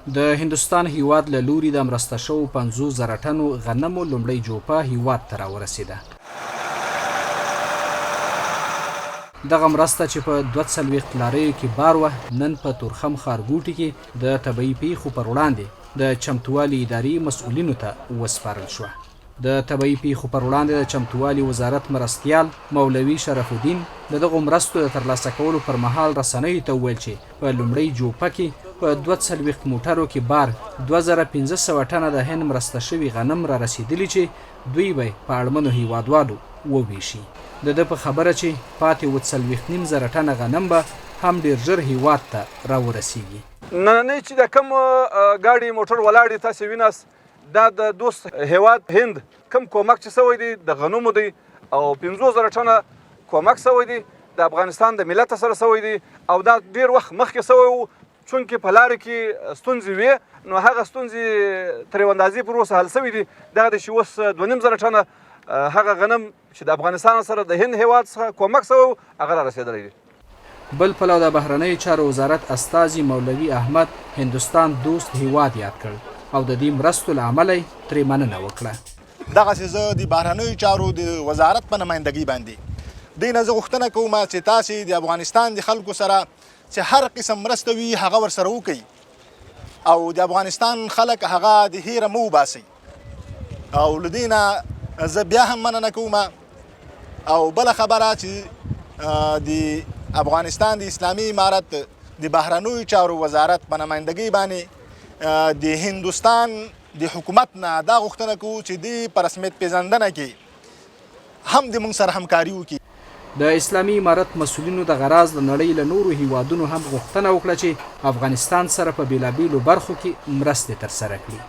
د هندوستان هیواد له لوري د مرسته شوو 50,000 ټنو غنمو لومړۍ جوپه هیواد ته راورسېده. دغه مرسته چې په 240 لاریو کې بار وه، نن په تورخم ښارګوټي کې د طبیعي پیښو پر وړاندې د چمتووالي ادارې مسؤلینو ته وسپارل شوه. د طبیعي پیښو پر وړاندې د چمتووالي وزارت مرستیال مولوي شرف الدین د دغو مرستو د ترلاسه کولو پر مهال رسنیو ته وویل چې په لومړۍ جوپه کې په 240 موټرو کې بار 2500 ټنه د هند مرسته شوي غنم را رسېدلي چې دوی به په اړمنو هیوادوالو وویشي. د ده په خبره چې پاتې 40,000 ټنه غنم به هم ډېر ژر هیواد ته راورسیږي. نننۍ چې د کوم ګاډي موټر ولاړ دي تاسې ویناست، دا د دوست هیواد هند کم کومک چې سوی دی د غنمو دی او 50,000 ټنه کومک سوی دی د افغانستان د ملت سره سوی دی او دا ډیر وخت مخکې سوی و، چونکې په لارې کې ستونزې وې نو هغه ستونزې ترې اندازې پر اوسه حل سوي دي. دغه د چې اوس 2,500 ټنه هغه غنم چې د افغانستان سره د هند هیواد څخه کومک سوی و هغه را رسېدلی دی. بل پلو د بهرنیو چارو وزارت استازي مولوي احمد هندوستان دوست هیواد یاد کړ او د دې مرستو له امله یې ترې مننه وکړه. دغسې زه د بهرنیو چارو د وزارت په نمایندګۍ باندې دې نه زه غوښتنه کوم چې تاسې د افغانستان د خلکو سره چې هر قسم مرسته وي هغه ورسره وکړي او د افغانستان خلک هغه د هیره مه وباسئ. او له دې نه زه بیا هم مننه کوم. او بله خبره چې د افغانستان د اسلامي امارت د بهرنیو چارو وزارت په نمایندګۍ باندې د هندوستان د حکومت نه دا غوښتنه کوو چې د په رسمیت پیژندنه کې هم د موږ سره همکاري وکړي. د اسلامي امارت مسؤلینو د غراز د نړۍ له نورو هیوادونو هم غوښتنه وکړه چې افغانستان سره په بېلابېلو برخو کې مرستې ترسره کړي.